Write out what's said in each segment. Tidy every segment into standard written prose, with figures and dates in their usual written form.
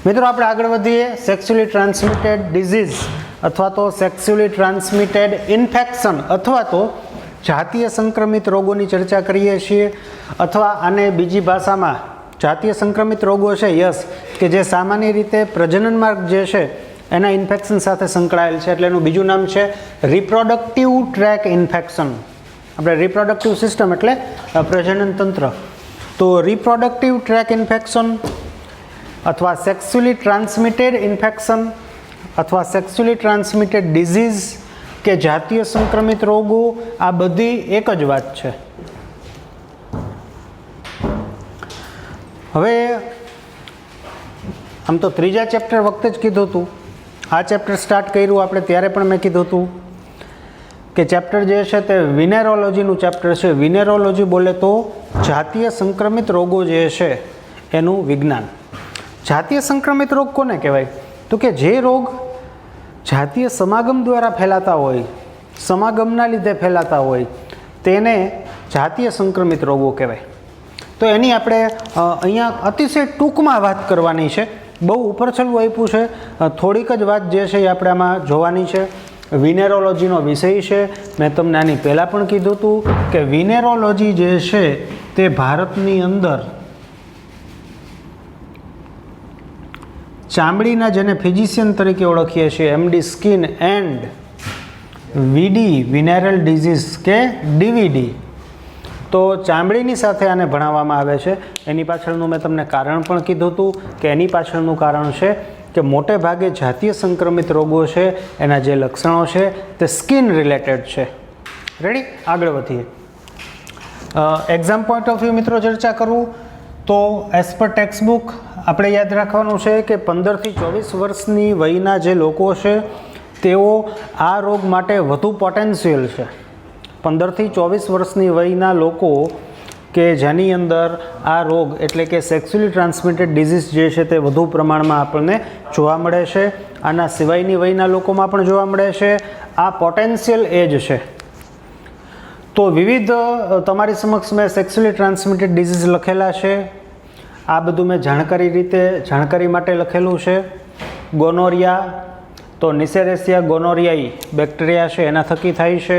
મિત્રો આપણે આગળ વધીએ. સેક્સ્યુઅલી ટ્રાન્સમિટેડ ડિઝીઝ અથવા તો સેક્સ્યુઅલી ટ્રાન્સમિટેડ ઇન્ફેક્શન અથવા તો જાતીય સંક્રમિત રોગોની ચર્ચા કરીએ છીએ, અથવા આને બીજી ભાષામાં જાતીય સંક્રમિત રોગો છે કે જે સામાન્ય રીતે પ્રજનન માર્ગ જે છે એના ઇન્ફેક્શન સાથે સંકળાયેલ છે, એટલે એનું બીજું નામ છે રિપ્રોડક્ટિવ ટ્રેક ઇન્ફેક્શન. આપણે રિપ્રોડક્ટિવ સિસ્ટમ એટલે પ્રજનન તંત્ર. તો રિપ્રોડક્ટિવ ટ્રેક ઇન્ફેક્શન અથવા સેક્સ્યુઅલી ટ્રાન્સમિટેડ ઇન્ફેક્શન અથવા સેક્સ્યુઅલી ટ્રાન્સમિટેડ ડિઝીઝ કે જાતીય સંક્રમિત રોગો, આ બધી એક જ વાત છે. હવે આમ તો ત્રીજા ચેપ્ટર વખતે જ કીધું હતું, આ ચેપ્ટર સ્ટાર્ટ કર્યું આપણે ત્યારે પણ મેં કીધું હતું કે ચેપ્ટર જે છે તે વિનેરોલોજીનું ચેપ્ટર છે. વિનેરોલોજી બોલે તો જાતીય સંક્રમિત રોગો જે છે એનું વિજ્ઞાન. જાતીય સંક્રમિત રોગ કોને કહેવાય? તો કે જે રોગ જાતીય સમાગમ દ્વારા ફેલાતા હોય, સમાગમના લીધે ફેલાતા હોય, તેને જાતીય સંક્રમિત રોગો કહેવાય. તો એની આપણે અહીંયા અતિશય ટૂંકમાં વાત કરવાની છે. બહુ ઉપરછલ્લું આપ્યું છે, થોડીક જ વાત જે છે એ આપણે આમાં જોવાની છે. વિનેરોલોજીનો વિષય છે. મેં તમને આની પહેલાં પણ કીધું હતું કે વિનેરોલોજી જે છે તે ભારતની અંદર ચામડીના, જેને ફિઝિશિયન તરીકે ઓળખીએ છીએ, MD skin and VD venereal disease કે ડીવીડી, તો ચામડીની સાથે આને ભણાવવામાં આવે છે. એની પાછળનું મેં તમને કારણ પણ કીધું હતું કે એની પાછળનું કારણ છે કે મોટે ભાગે જાતીય સંક્રમિત રોગો છે એના જે લક્ષણો છે તે સ્કિન રિલેટેડ છે. રેડી, આગળ વધીએ. એક્ઝામ પોઈન્ટ ઓફ વ્યૂ મિત્રો ચર્ચા કરું તો એઝ પર ટેક્સ્ટ બુક આપણે યાદ રાખવાનું છે કે 15 થી 24 વર્ષની વયના જે લોકો છે તેઓ આ રોગ માટે વધુ પોટેન્શિયલ છે. 15 થી 24 વર્ષની વયના લોકો કે જેની અંદર આ રોગ એટલે કે સેક્સ્યુઅલી ટ્રાન્સમિટેડ ડિઝીઝ જે છે તે વધુ પ્રમાણમાં આપણને જોવા મળે છે. આના સિવાયની વયના લોકોમાં પણ જોવા મળે છે. આ પોટેન્શિયલ એજ છે. તો વિવિધ તમારી સમક્ષ મેં સેક્સ્યુઅલી ટ્રાન્સમિટેડ ડિઝીઝ લખેલા છે. આ બધું મેં જાણકારી માટે લખેલું છે. ગોનોરિયા, તો નિસેરેસિયા ગોનોરિયાઈ બેક્ટેરિયા છે એના થકી થાય છે.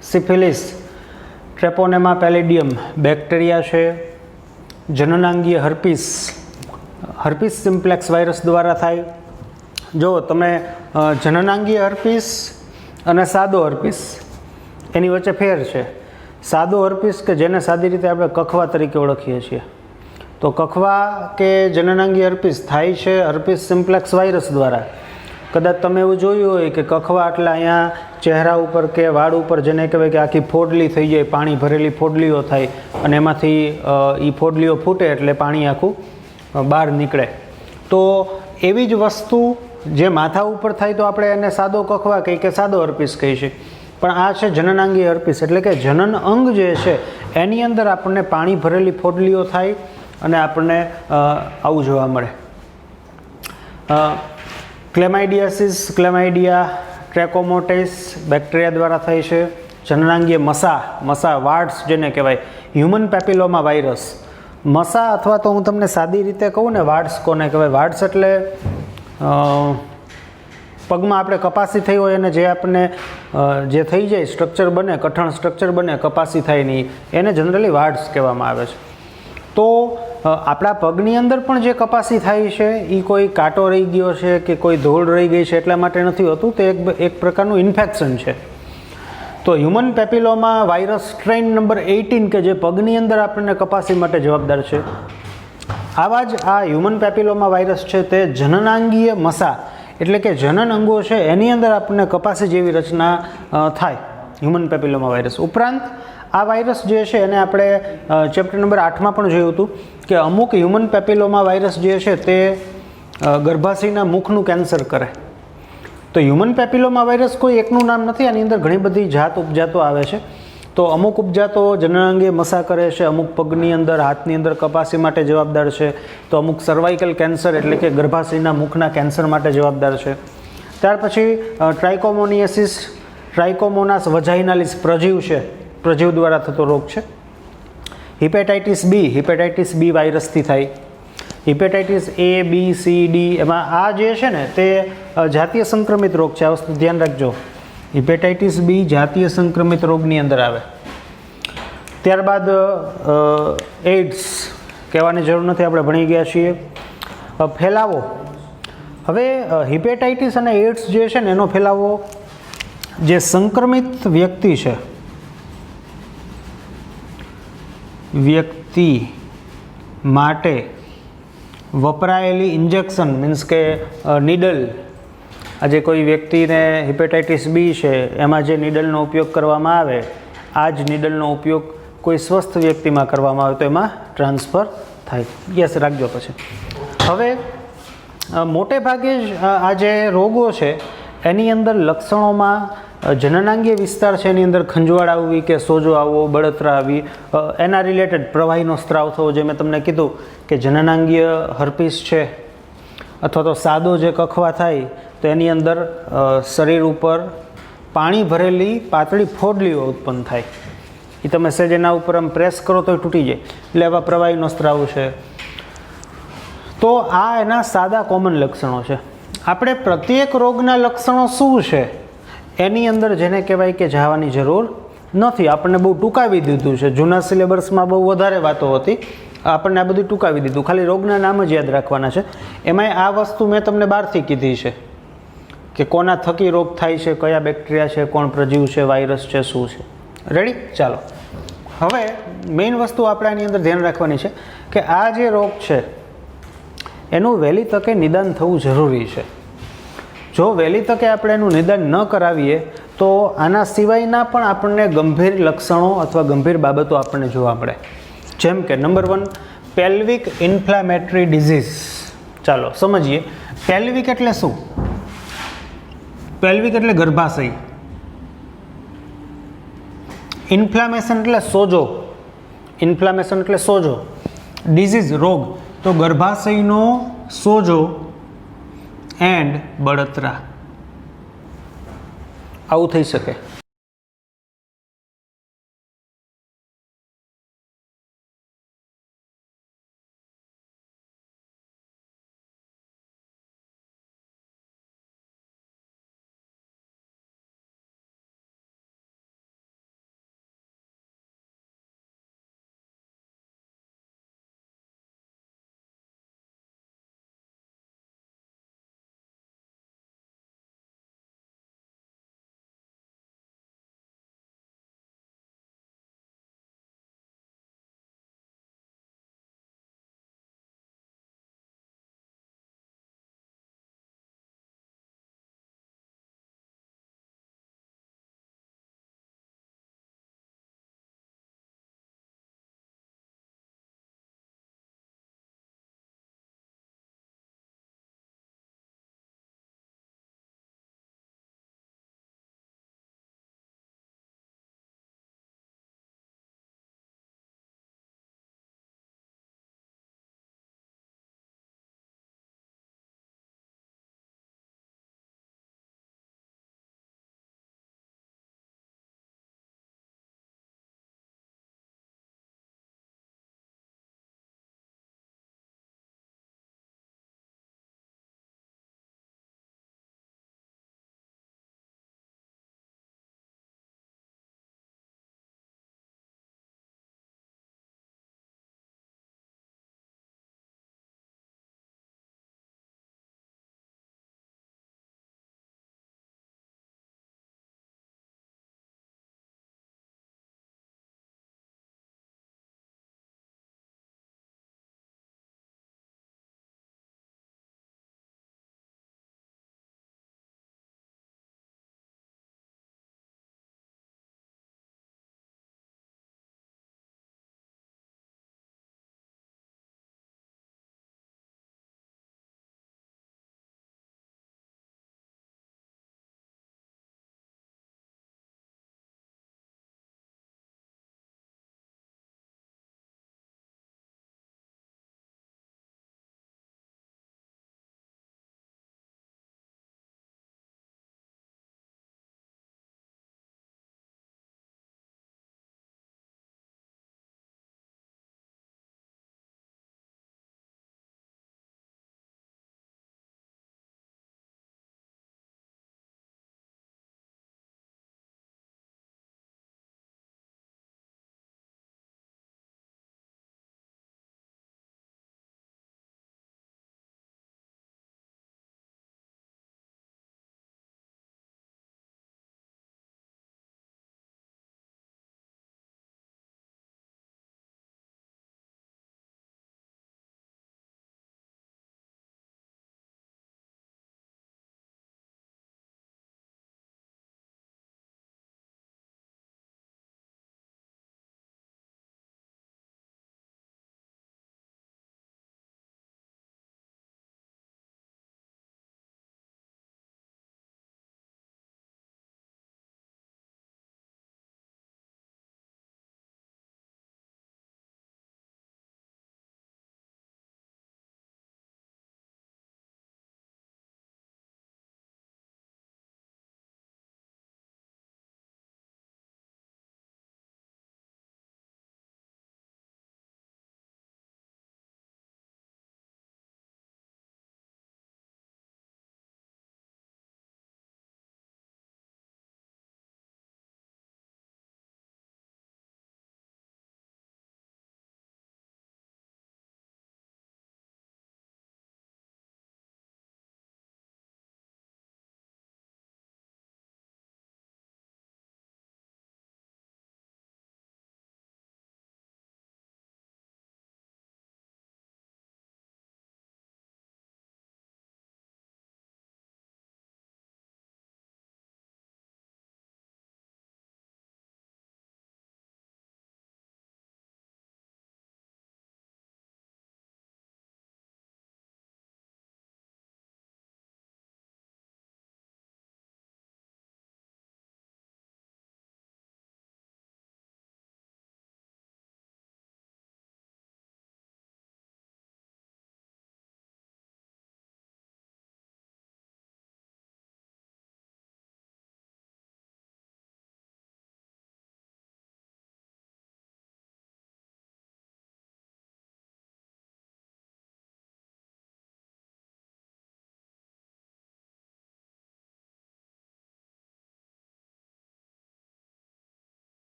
સિફિલિસ, ટ્રેપોનેમા પેલિડિયમ બેક્ટેરિયા છે. જનનાંગીય હર્પીસ સિમ્પ્લેક્સ વાયરસ દ્વારા થાય. જો તમે જનનાંગીય હર્પીસ અને સાદો હર્પીસ એની વચ્ચે ફેર છે. સાદો હર્પીસ કે જેને સાદી રીતે આપણે કખવા તરીકે ઓળખીએ છીએ, તો કખવા કે જનનાંગીય હર્પીસ થાય છે હર્પીસ સિમ્પ્લેક્સ વાયરસ દ્વારા. કદાચ તમે એવું જોયું હોય કે કખવા એટલે અહીંયા ચહેરા ઉપર કે વાળ ઉપર જેને કહેવાય કે આખી ફોડલી થઈ જાય, પાણી ભરેલી ફોડલીઓ થાય અને એમાંથી એ ફોડલીઓ ફૂટે એટલે પાણી આખું બહાર નીકળે. તો એવી જ વસ્તુ જે માથા ઉપર થાય તો આપણે એને સાદો કખવા કહીએ કે સાદો હર્પીસ કહીએ છીએ. પણ આ છે જનનાંગીય હર્પીસ, એટલે કે જનન અંગ જે છે એની અંદર આપણને પાણી ભરેલી ફોડલીઓ થાય અને આપણને આવું જોવા મળે. ક્લેમાઇડિયાસિસ, ક્લેમાઇડિયા ટ્રેકોમોટેસ બેક્ટેરિયા દ્વારા થાય છે. જનનાંગીય મસા વાર્ડ્સ જેને કહેવાય, હ્યુમન પેપિલોમા વાયરસ. મસા અથવા તો હું તમને સાદી રીતે કહું ને વાર્ડ્સ કોને કહેવાય? વાર્ડ્સ એટલે પગમાં આપણે કપાસી થઈ હોય અને જે આપણને જે થઈ જાય સ્ટ્રક્ચર બને, કઠણ સ્ટ્રક્ચર બને, કપાસી થાય નહીં, એને જનરલી વાર્ડ્સ કહેવામાં આવે છે. તો આપણા પગની અંદર પણ જે કપાસી થાય છે એ કોઈ કાંટો રહી ગયો છે કે કોઈ ધૂળ રહી ગઈ છે એટલા માટે નથી હોતું, તે એક પ્રકારનું ઇન્ફેક્શન છે. તો human papilloma virus strain number 18 કે જે પગની અંદર આપણને કપાસી માટે જવાબદાર છે, આવા જ આ હ્યુમન પેપિલોમા વાયરસ છે તે જનનાંગીય મસા એટલે કે જનન અંગો છે એની અંદર આપણને કપાસી જેવી રચના થાય, હ્યુમન પેપિલોમા વાયરસ. ઉપરાંત આ વાયરસ જે છે એને આપણે ચેપ્ટર નંબર 8માં પણ જોયું હતું કે અમુક હ્યુમન પેપિલોમા વાયરસ જે છે તે ગર્ભાશયના મુખનું કેન્સર કરે. તો હ્યુમન પેપિલોમા વાયરસ કોઈ એકનું નામ નથી, આની અંદર ઘણી બધી જાત ઉપજાતો આવે છે. તો અમુક ઉપજાતો જનનાંગીય મસા કરે છે, અમુક પગની અંદર, હાથની અંદર કપાસી માટે જવાબદાર છે, તો અમુક સર્વાઇકલ કેન્સર એટલે કે ગર્ભાશયના મુખના કેન્સર માટે જવાબદાર છે. ત્યાર પછી ટ્રાઇકોમોનિયાસિસ, ટ્રાઇકોમોનાસ વજાઇનાલિસ પ્રજીવ છે, પ્રજીવ દ્વારા થતો રોગ છે. હિપેટાઇટિસ બી વાયરસથી થાય. Hepatitis A B C D એમાં આ જે છે ને તે જાતીય સંક્રમિત રોગ છે. આ વસ્તુ ધ્યાન રાખજો. હિપેટાઇટિસ B જાતીય સંક્રમિત રોગની અંદર આવે. ત્યારબાદ એઇડ્સ કહેવાની જરૂર નથી, આપણે ભણી ગયા છીએ. ફેલાવો, હવે હિપેટાઇટિસ અને એઇડ્સ જે છે ને એનો ફેલાવો જે સંક્રમિત વ્યક્તિ માટે વપરાયેલી ઇન્જેક્શન મીન્સ કે નીડલ, આજે કોઈ વ્યક્તિને હિપેટાઇટિસ B છે એમાં જે નીડલનો ઉપયોગ કરવામાં આવે, આ જ નીડલનો ઉપયોગ કોઈ સ્વસ્થ વ્યક્તિમાં કરવામાં આવે તો એમાં ટ્રાન્સફર થાય. યસ રાખજો. પછી હવે મોટે ભાગે જ આ જે રોગો છે એની અંદર લક્ષણોમાં જનનાંગીય વિસ્તાર છે એની અંદર ખંજવાળ આવવી કે સોજો આવવો, બળતરા આવી, એના રિલેટેડ પ્રવાહીનો સ્ત્રાવ થવો, જે મેં તમને કીધું કે જનનાંગીય હર્પીસ છે અથવા તો સાદો જે કખવા થાય તો એની અંદર શરીર ઉપર પાણી ભરેલી પાતળી ફોડલીઓ ઉત્પન્ન થાય. એ તમે સહેજ એના ઉપર આમ પ્રેસ કરો તો તૂટી જાય, એટલે આવા પ્રવાહીનો સ્ત્રાવ છે. તો આ એના સાદા કોમન લક્ષણો છે. આપણે પ્રત્યેક રોગના લક્ષણો શું છે એની અંદર જેને કહેવાય કે જવાની જરૂર નથી. આપણને બહુ ટૂંકાવી દીધું છે. જૂના સિલેબસમાં બહુ વધારે વાતો હતી, આપણને આ બધું ટૂંકાવી દીધું. ખાલી રોગના નામ જ યાદ રાખવાના છે. એમાંય આ વસ્તુ મેં તમને બહારથી કીધી છે કે કોના થકી રોગ થાય છે, કયા બેક્ટેરિયા છે, કોણ પ્રજીવ છે, વાયરસ છે, શું છે. રેડી? ચાલો. હવે મેઇન વસ્તુ આપણે આની અંદર ધ્યાન રાખવાની છે કે આ જે રોગ છે એનું વહેલી તકે નિદાન થવું જરૂરી છે. જો વહેલી તકે આપણે એનું નિદાન ન કરાવીએ તો આના સિવાયના પણ આપણને ગંભીર લક્ષણો અથવા ગંભીર બાબતો આપણને જોવા મળે. જેમ કે નંબર 1, પેલ્વિક ઇન્ફ્લામેટરી ડિઝીઝ. ચાલો સમજીએ. પેલ્વિક એટલે શું? પેલ્વિક એટલે ગર્ભાશય. ઇન્ફ્લામેશન એટલે સોજો. ઇન્ફ્લામેશન એટલે સોજો. ડિઝીઝ રોગ, તો ગર્ભાશયનો સોજો એન્ડ બળતરા, આવું થઈ શકે.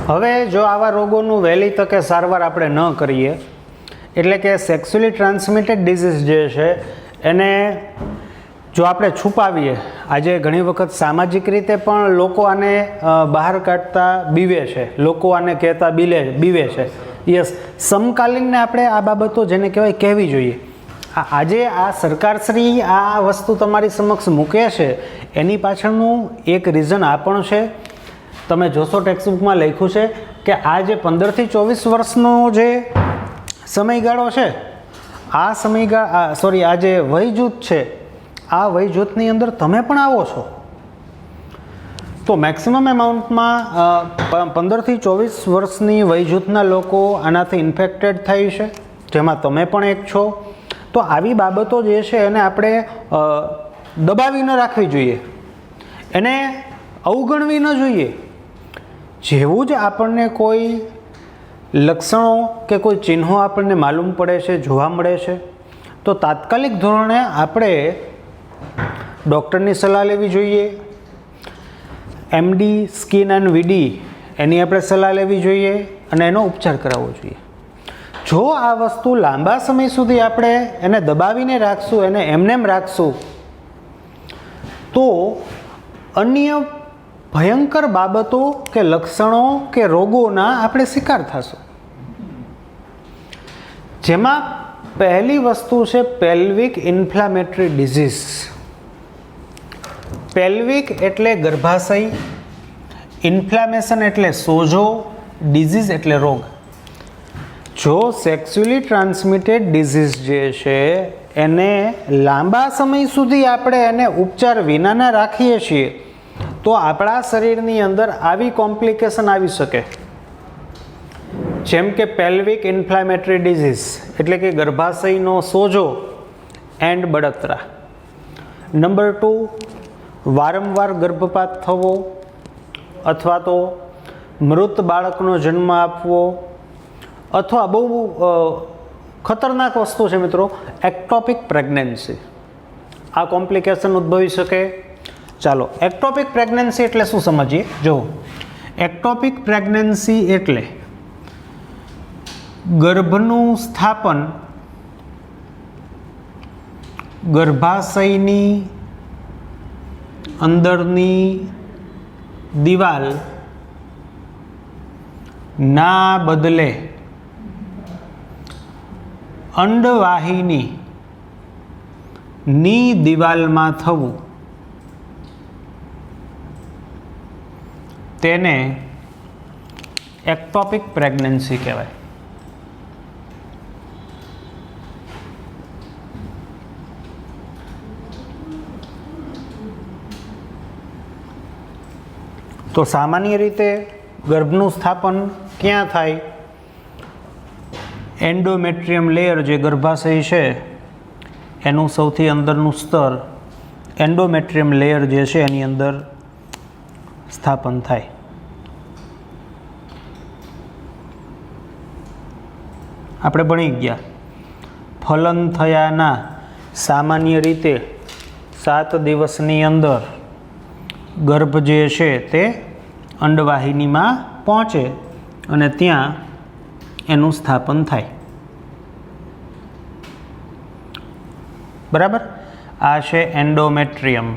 હવે જો આવા રોગોનું વહેલી તકે સારવાર આપણે ન કરીએ, એટલે કે સેક્સ્યુઅલી ટ્રાન્સમિટેડ ડિઝીઝ જે છે એને જો આપણે છુપાવીએ, આજે ઘણી વખત સામાજિક રીતે પણ લોકો આને બહાર કાઢતા બીવે છે, લોકો આને કહેતા બીવે છે. યસ, સમકાલીનને આપણે આ બાબતો જેને કહેવાય કહેવી જોઈએ. આજે આ સરકારશ્રી આ વસ્તુ તમારી સમક્ષ મૂકે છે એની પાછળનું એક રીઝન આ પણ છે. તમે જોશો ટેક્સ્ટબુકમાં લખ્યું છે કે આ જે 15 થી 24 વર્ષનો જે સમયગાળો છે, આ જે વય જૂથ છે, આ વય જૂથની અંદર તમે પણ આવો છો. તો મેક્સિમમ એમાઉન્ટમાં 15 થી 24 વર્ષની વય જૂથના લોકો આનાથી ઇન્ફેક્ટેડ થાય છે, જેમાં તમે પણ એક છો. તો આવી બાબતો જે છે એને આપણે દબાવી ન રાખવી જોઈએ, એને અવગણવી ન જોઈએ. જેવું જ આપણને કોઈ લક્ષણો કે કોઈ ચિહ્નો આપણને માલુમ પડે છે, જોવા મળે છે, તો તાત્કાલિક ધોરણે આપણે ડૉક્ટરની સલાહ લેવી જોઈએ. MD સ્કિન એન્ડ વીડી એની આપણે સલાહ લેવી જોઈએ અને એનો ઉપચાર કરાવવો જોઈએ. જો આ વસ્તુ લાંબા સમય સુધી આપણે એને દબાવીને રાખશું, એને એમનેમ રાખશું, તો અન્ય ભયંકર બાબતો કે લક્ષણો કે રોગોના આપણે શિકાર થશું. જેમાં પહેલી વસ્તુ છે પેલ્વિક ઇન્ફ્લામેટરી ડિઝીઝ. પેલ્વિક એટલે ગર્ભાશય, ઇન્ફ્લામેશન એટલે સોજો, ડિઝીઝ એટલે રોગ. જો સેક્સ્યુઅલી ટ્રાન્સમિટેડ ડિઝીઝ જે છે એને લાંબા સમય સુધી આપણે એને ઉપચાર વિનાના રાખીએ છીએ, તો આપણા શરીરની અંદર આવી કોમ્પ્લિકેશન આવી શકે, જેમ કે પેલ્વિક ઇન્ફ્લામેટરી ડિઝીઝ એટલે કે ગર્ભાશયનો સોજો એન્ડ બળતરા. નંબર 2, વારંવાર ગર્ભપાત થવો અથવા તો મૃત બાળકનો જન્મ આપવો, અથવા બહુ ખતરનાક વસ્તુ છે મિત્રો, એક્ટોપિક પ્રેગ્નન્સી. આ કોમ્પ્લિકેશન ઉદ્ભવી શકે. ચાલો, એક્ટોપિક પ્રેગ્નન્સી એટલે શું સમજીએ. જો, એક્ટોપિક પ્રેગ્નન્સી એટલે ગર્ભનું સ્થાપન ગર્ભાશયની અંદરની દિવાલ ના બદલે અંડવાહિની ની દિવાલમાં થવું, તેને એક્ટોપિક પ્રેગ્નન્સી કહેવાય. તો સામાન્ય રીતે ગર્ભનું સ્થાપન ક્યાં થાય? એન્ડોમેટ્રિયમ લેયર જે ગર્ભાશય છે એનું સૌથી અંદરનું સ્તર એન્ડોમેટ્રિયમ લેયર જે છે એની અંદર સ્થાપન થાય. આપણે ભણી ગયા, ફલન થયાના સામાન્ય રીતે 7 દિવસની અંદર ગર્ભ જે છે તે અંડવાહિનીમાં પહોંચે અને ત્યાં એનું સ્થાપન થાય. બરાબર? આ છે એન્ડોમેટ્રિયમ,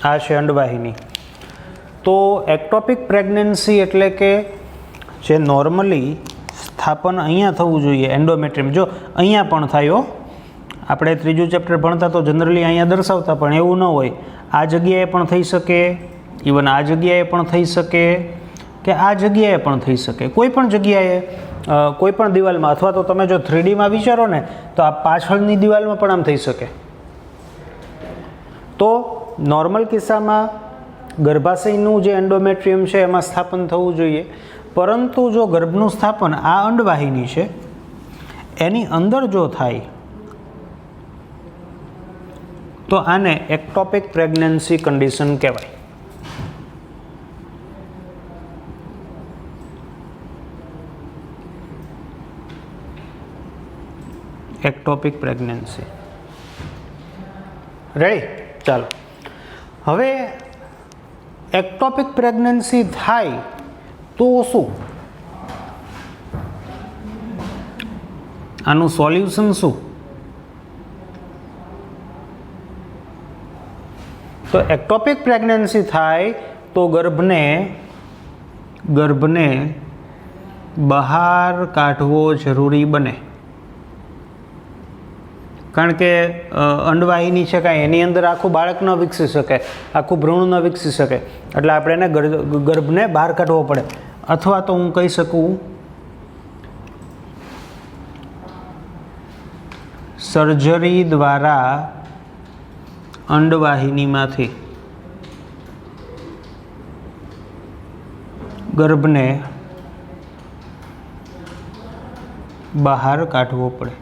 આ છે અંડવાહિની. તો એક્ટોપિક પ્રેગ્નન્સી એટલે કે જે નોર્મલી સ્થાપન અહીંયા થવું જોઈએ એન્ડોમેટ્રિયમ, જો અહીંયા પણ થાય. આપણે 3જું ચેપ્ટર ભણતા તો જનરલી અહીંયા દર્શાવતા, પણ એવું ન હોય. આ જગ્યાએ પણ થઈ શકે, ઇવન આ જગ્યાએ પણ થઈ શકે, કે આ જગ્યાએ પણ થઈ શકે, કોઈ પણ જગ્યાએ, કોઈ પણ દિવાલમાં. અથવા તો તમે જો 3Dમાં વિચારો ને તો આ પાછળની દિવાલમાં પણ આમ થઈ શકે. તો નોર્મલ કિસ્સામાં ગર્ભાશયનું જે એન્ડોમેટ્રિયમ છે એમાં સ્થાપન થવું જોઈએ, પરંતુ જો ગર્ભનું સ્થાપન આ અંડવાહિની છે એની અંદર જો થાય તો આને એક્ટોપિક પ્રેગ્નન્સી કન્ડિશન કહેવાય. Ectopic pregnancy. રેડી? ચાલો, હવે એક્ટોપિક પ્રેગ્નન્સી થાય તો શું? આનું સોલ્યુશન શું? તો એક્ટોપિક પ્રેગ્નન્સી થાય તો ગર્ભને બહાર કાઢવો જરૂરી બને, કારણ કે અંડવાહિની છે કાંઈ એની અંદર આખું બાળક ન વિકસી શકે, આખું ભ્રૂણ ન વિકસી શકે, એટલે આપણે એને ગર્ભને બહાર કાઢવો પડે. અથવા તો હું કહી શકું સર્જરી દ્વારા અંડવાહિનીમાંથી ગર્ભને બહાર કાઢવો પડે.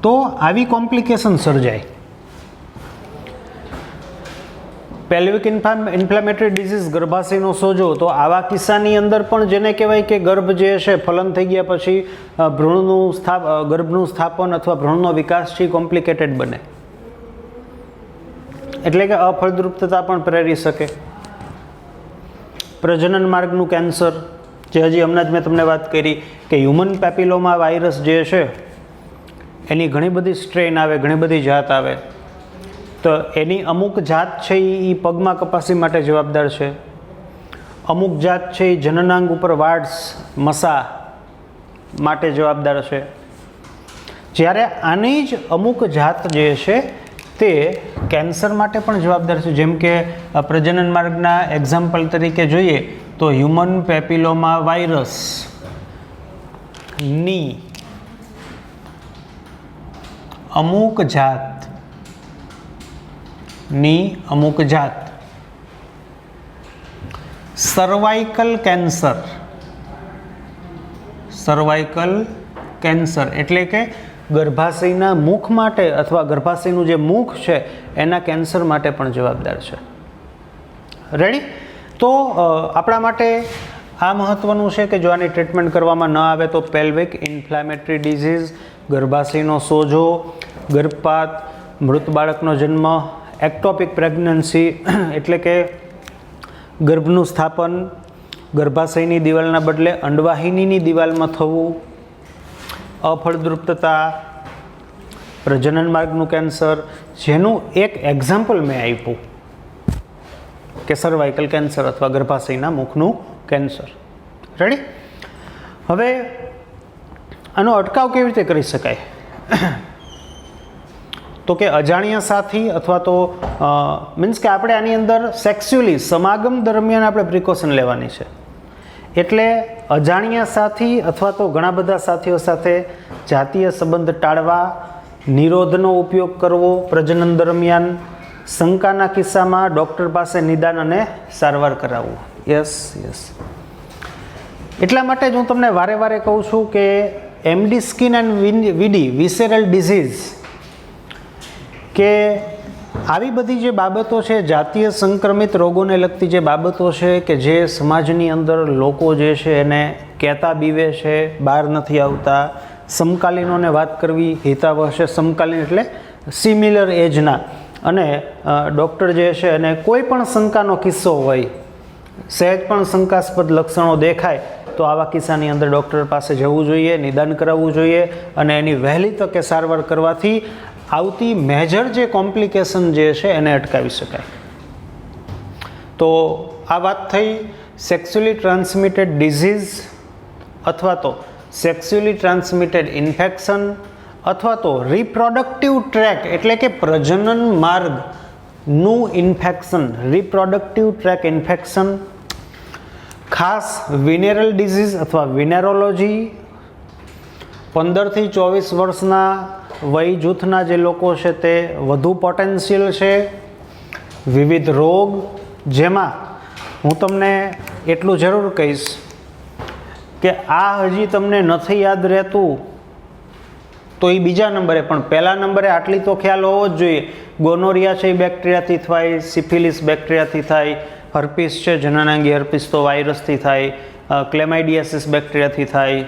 તો આવી કોમ્પ્લિકેશન સર્જાય. પેલ્વિક ઇન્ફ્લેમેટરી ડિઝીઝ, ગર્ભાશયનો સોજો, તો આવા કિસ્સાની અંદર પણ જેને કહેવાય કે ગર્ભ જે છે ફલન થઈ ગયા પછી ગર્ભનું સ્થાપન અથવા ભ્રૂણનો વિકાસ છે કોમ્પ્લિકેટેડ બને, એટલે કે અફળદ્રુપતા પણ પ્રેરી શકે. પ્રજનન માર્ગનું કેન્સર, જે હજી હમણાં જ મેં તમને વાત કરી કે હ્યુમન પેપિલોમા વાયરસ જે છે એની ઘણી બધી સ્ટ્રેન આવે, ઘણી બધી જાત આવે, તો એની અમુક જાત છે એ પગમાં કપાસી માટે જવાબદાર છે, અમુક જાત છે એ જનનાંગ ઉપર વાડ્સ મસા માટે જવાબદાર છે. જ્યારે આની જ અમુક જાત જે છે તે કેન્સર માટે પણ જવાબદાર છે. જેમ કે પ્રજનન માર્ગના એક્ઝામ્પલ તરીકે જોઈએ તો હ્યુમન પેપિલોમા વાયરસની અમુક જાત સર્વાઇકલ કેન્સર એટલે કે ગર્ભાશયના મુખ માટે અથવા ગર્ભાશયનું જે મુખ છે એના કેન્સર માટે પણ જવાબદાર છે. રેડી? તો આપણા માટે આ મહત્ત્વનું છે કે જો આની ટ્રીટમેન્ટ કરવામાં ન આવે તો પેલ્વિક ઇન્ફ્લેમેટરી ડિઝીઝ, ગર્ભાશયનો સોજો, ગર્ભપાત, મૃત બાળકનો જન્મ, એક્ટોપિક પ્રેગ્નન્સી એટલે કે ગર્ભનું સ્થાપન ગર્ભાશયની દિવાલના બદલે અંડવાહિનીની દિવાલમાં થવું, અફળદ્રુપતા, પ્રજનન માર્ગનું કેન્સર, જેનું એક એક્ઝામ્પલ મેં આપ્યું કે સર્વાઇકલ કેન્સર અથવા ગર્ભાશયના મુખનું કેન્સર. રેડી? હવે આનો અટકાવ કેવી રીતે કરી શકાય? તો કે અજાણ્યા સાથી અથવા તો મીન્સ કે આપણે આની અંદર સેક્સ્યુઅલી સમાગમ દરમિયાન આપણે પ્રિકોશન લેવાની છે. એટલે અજાણ્યા સાથી અથવા તો ઘણા બધા સાથીઓ સાથે જાતીય સંબંધ ટાળવા, નિરોધનો ઉપયોગ કરવો પ્રજનન દરમિયાન, શંકાના કિસ્સામાં ડૉક્ટર પાસે નિદાન અને સારવાર કરાવવું. યસ. એટલા માટે જ હું તમને વારે વારે કહું છું કે MD skin and VD visceral disease કે આવી બધી જે બાબતો છે, જાતીય સંક્રમિત રોગોને લગતી જે બાબતો છે કે જે સમાજની અંદર લોકો જે છે એને કહેતા બીવે છે, બહાર નથી આવતા. સમકાલીનોને વાત કરવી હિતાવહ છે. સમકાલીન એટલે સિમિલર એજના. અને ડૉક્ટર જે છે એને કોઈ પણ શંકાનો કિસ્સો હોય, સહેજ પણ શંકાસ્પદ લક્ષણો દેખાય તો આવા કિસ્સાની અંદર ડૉક્ટર પાસે જવું જોઈએ, નિદાન કરાવવું જોઈએ અને એની વહેલી તકે સારવાર કરવાથી આવતી મેજર જે કોમ્પ્લિકેશન જે છે એને અટકાવી શકાય. તો આ વાત થઈ સેક્સ્યુઅલી ટ્રાન્સમિટેડ ડિઝીઝ અથવા તો સેક્સ્યુઅલી ટ્રાન્સમિટેડ ઇન્ફેક્શન અથવા તો રિપ્રોડક્ટિવ ટ્રેક એટલે કે પ્રજનન માર્ગનું ઇન્ફેક્શન, રિપ્રોડક્ટિવ ટ્રેક ઇન્ફેક્શન, ખાસ વિનેરલ ડિઝીઝ અથવા વિનેરોલોજી, 15 થી 24 વર્ષના વય જૂથના જે લોકો છે તે વધુ પોટેન્શિયલ છે, વિવિધ રોગ, જેમાં હું તમને એટલું જરૂર કહીશ કે આ હજી તમને નથી યાદ રહેતું તો એ બીજા નંબરે, પણ પહેલા નંબરે આટલી તો ખ્યાલ હોવો જ જોઈએ. ગોનોરિયા છે એ બેક્ટેરિયાથી થાય, સિફિલિસ બેક્ટેરિયાથી થાય, હર્પિસ છે જનનાંગી હર્પિસ તો વાયરસથી થાય, ક્લેમાઇડિયાસિસ બેક્ટેરિયાથી થાય,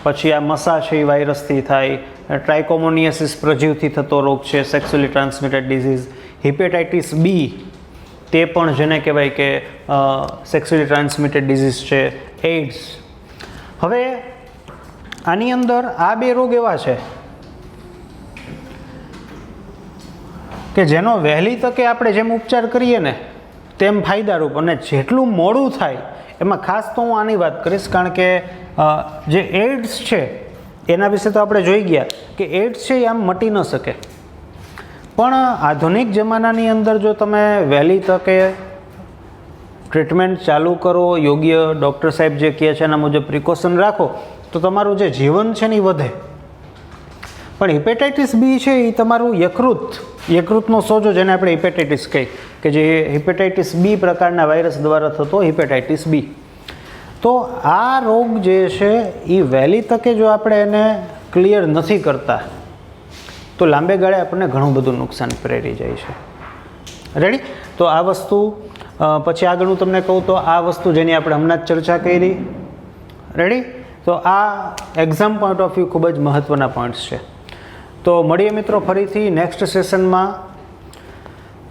પછી આ મસા છે એ વાયરસથી થાય, ટ્રાઇકોમોનિયાસિસ પ્રજીવથી થતો રોગ છે sexually transmitted disease, hepatitis B તે પણ જેને કહેવાય કે સેક્સ્યુઅલી ટ્રાન્સમિટેડ ડિઝીઝ છે, એઇડ્સ. હવે આની અંદર આ બે રોગ એવા છે કે જેનો વહેલી તકે આપણે જેમ ઉપચાર કરીએ ને તેમ ફાયદારૂપ, અને જેટલું મોડું થાય એમાં ખાસ તો હું આની વાત કરીશ, કારણ કે જે એઇડ્સ છે એના વિશે તો આપણે જોઈ ગયા કે એઇડ્સ છે એ આમ મટી ન શકે, પણ આધુનિક જમાનાની અંદર જો તમે વહેલી તકે ટ્રીટમેન્ટ ચાલુ કરો, યોગ્ય ડૉક્ટર સાહેબ જે કહે છે એના મુજબ પ્રિકોશન રાખો, તો તમારું જે જીવન છે ને એ વધે. પણ હિપેટાઇટિસ બી છે એ તમારું યકૃતનો સોજો, જેને આપણે હિપેટાઇટિસ કહીએ, કે જે હિપેટાઇટિસ બી પ્રકારના વાયરસ દ્વારા થતો હિપેટાઇટિસ બી. તો આ રોગ જે છે એ વહેલી તકે જો આપણે એને ક્લિયર નથી કરતા તો લાંબે ગાળે આપણને ઘણું બધું નુકસાન પ્રેરી જાય છે. રેડી? તો આ વસ્તુ પછી આગળ હું તમને કહું તો આ વસ્તુ જેની આપણે હમણાં જ ચર્ચા કરી. રેડી? તો આ એક્ઝામ પોઈન્ટ ઓફ વ્યૂ ખૂબ જ મહત્ત્વના પોઈન્ટ્સ છે. તો મળીએ મિત્રો ફરીથી નેક્સ્ટ સેશનમાં.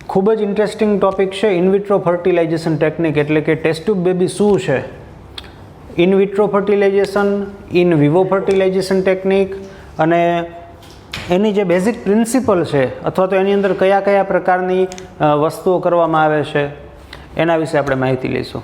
ખૂબ જ ઇન્ટરેસ્ટિંગ ટોપિક છે ઇન વિટ્રો ફર્ટિલાઇઝેશન ટેકનિક, એટલે કે ટેસ્ટ ટ્યુબ બેબી શું છે, in vitro fertilisation, in Vivo fertilisation technique, અને એની જે બેઝિક પ્રિન્સિપલ છે અથવા તો એની અંદર કયા કયા પ્રકારની વસ્તુઓ કરવામાં આવે છે એના વિશે આપણે માહિતી લઈશું.